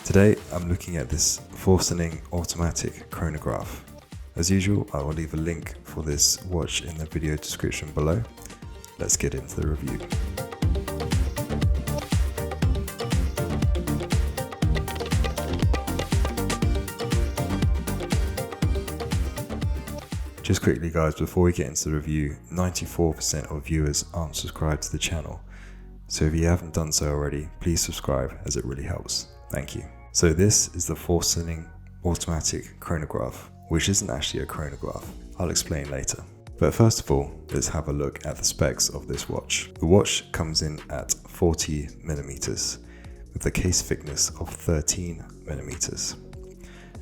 Today I'm looking at this Forsining Automatic chronograph. As usual, I will leave a link for this watch in the video description below. Let's get into the review. Just quickly guys, before we get into the review, 94% of viewers aren't subscribed to the channel. So if you haven't done so already, please subscribe as it really helps. Thank you. So this is the Forsining Automatic chronograph, which isn't actually a chronograph. I'll explain later. But first of all, let's have a look at the specs of this watch. The watch comes in at 40mm with a case thickness of 13mm.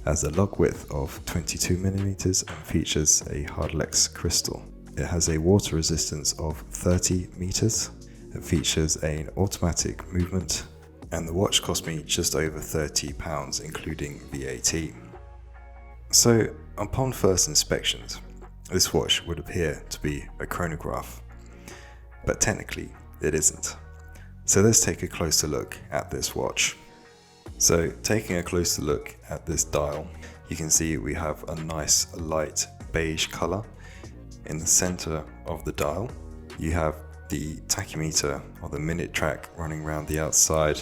Has a lug width of 22mm and features a hardlex crystal. It has a water resistance of 30 meters. It features an automatic movement, and the watch cost me just over £30 including VAT. So upon first inspections, this watch would appear to be a chronograph, but technically it isn't. So let's take a closer look at this watch. So taking a closer look at this dial, you can see we have a nice light beige color. In the center of the dial, you have the tachymeter or the minute track running around the outside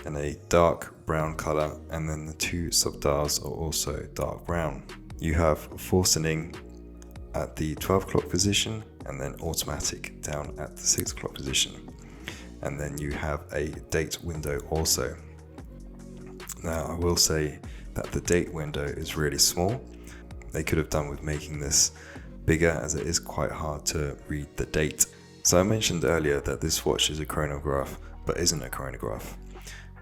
in a dark brown color, and then the two sub-dials are also dark brown. You have Forsining at the 12 o'clock position and then automatic down at the 6 o'clock position. And then you have a date window also. Now I will say that the date window is really small. They could have done with making this bigger, as it is quite hard to read the date. So I mentioned earlier that this watch is a chronograph but isn't a chronograph.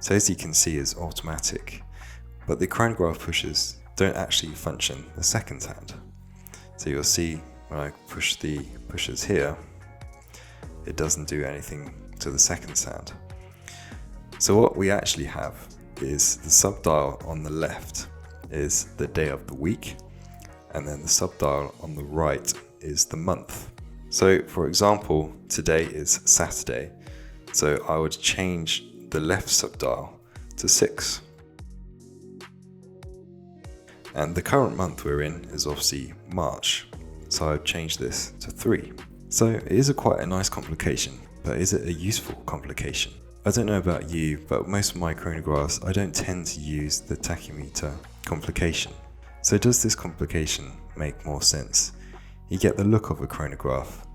So as you can see, it's automatic, but the chronograph pushers don't actually function the seconds hand. So you'll see when I push the pushers here, it doesn't do anything to the seconds hand. So what we actually have is the sub-dial on the left is the day of the week, and then the sub-dial on the right is the month. So for example, today is Saturday, so I would change the left sub-dial to 6. And the current month we're in is obviously March, so I would change this to 3. So it is quite a nice complication, but is it a useful complication? I don't know about you, but most of my chronographs, I don't tend to use the tachymeter complication. So does this complication make more sense? You get the look of a chronograph,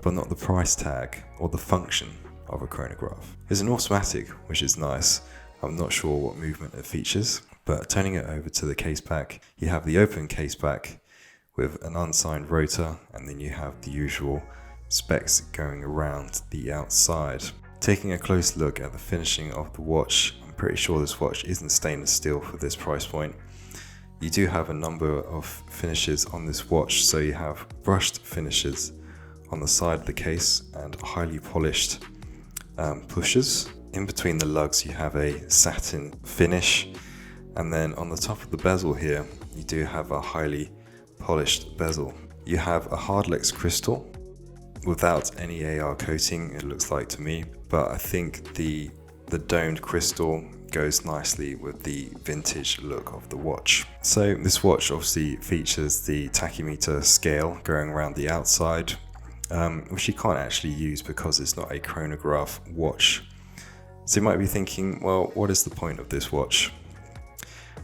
but not the price tag or the function of a chronograph. It's an automatic, which is nice. I'm not sure what movement it features, but turning it over to the case pack, you have the open case pack with an unsigned rotor, and then you have the usual specs going around the outside. Taking a close look at the finishing of the watch, I'm pretty sure this watch isn't stainless steel for this price point. You do have a number of finishes on this watch, so you have brushed finishes on the side of the case and highly polished pushers. In between the lugs you have a satin finish, and then on the top of the bezel here you do have a highly polished bezel. You have a hardlex crystal without any AR coating, it looks like to me, but I think the domed crystal goes nicely with the vintage look of the watch. So this watch obviously features the tachymeter scale going around the outside, which you can't actually use because it's not a chronograph watch. So you might be thinking, well, what is the point of this watch?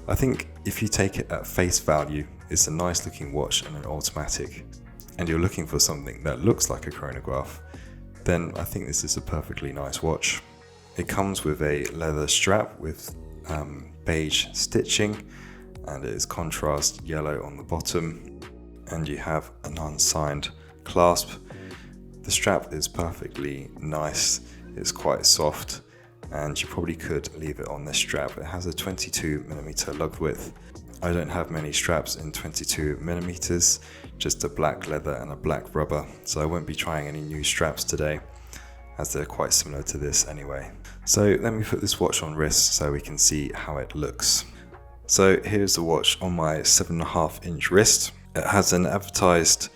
I think if you take it at face value, it's a nice looking watch and an automatic, and you're looking for something that looks like a chronograph, then I think this is a perfectly nice watch. It comes with a leather strap with beige stitching, and it is contrast yellow on the bottom, and you have an unsigned clasp. The strap is perfectly nice, it's quite soft, and you probably could leave it on this strap. It has a 22mm lug width. I don't have many straps in 22mm, just a black leather and a black rubber, so I won't be trying any new straps today, as they're quite similar to this anyway. So let me put this watch on wrist so we can see how it looks. So here's the watch on my 7.5 inch wrist. It has an advertised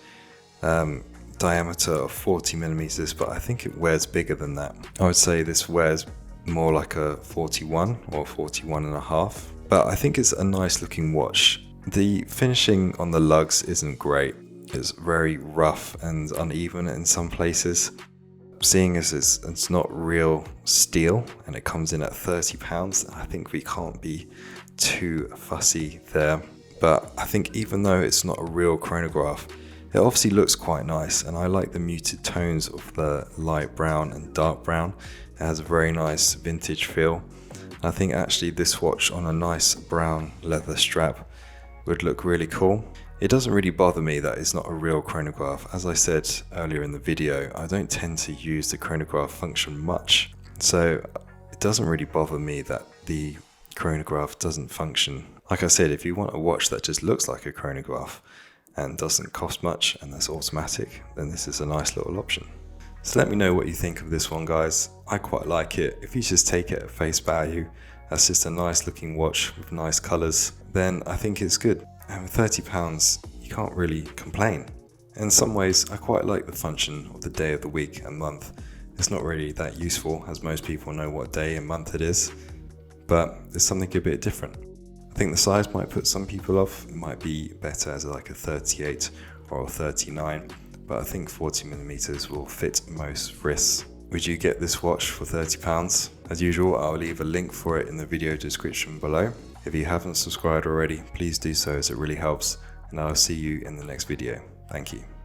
diameter of 40mm, but I think it wears bigger than that. I would say this wears more like a 41 or 41.5. But I think it's a nice looking watch. The finishing on the lugs isn't great. It's very rough and uneven in some places. Seeing as it's not real steel and it comes in at £30, I think we can't be too fussy there. But I think even though it's not a real chronograph, it obviously looks quite nice, and I like the muted tones of the light brown and dark brown. It has a very nice vintage feel. I think actually this watch on a nice brown leather strap would look really cool. It doesn't really bother me that it's not a real chronograph. As I said earlier in the video, I don't tend to use the chronograph function much, so it doesn't really bother me that the chronograph doesn't function. Like I said, if you want a watch that just looks like a chronograph and doesn't cost much and that's automatic, then this is a nice little option. So let me know what you think of this one, guys. I quite like it. If you just take it at face value, that's just a nice looking watch with nice colours, then I think it's good. And with £30, you can't really complain. In some ways, I quite like the function of the day of the week and month. It's not really that useful, as most people know what day and month it is, but it's something a bit different. I think the size might put some people off. It might be better as like a 38 or a 39, but I think 40mm will fit most wrists. Would you get this watch for £30? As usual, I'll leave a link for it in the video description below. If you haven't subscribed already, please do so as it really helps, and I'll see you in the next video. Thank you.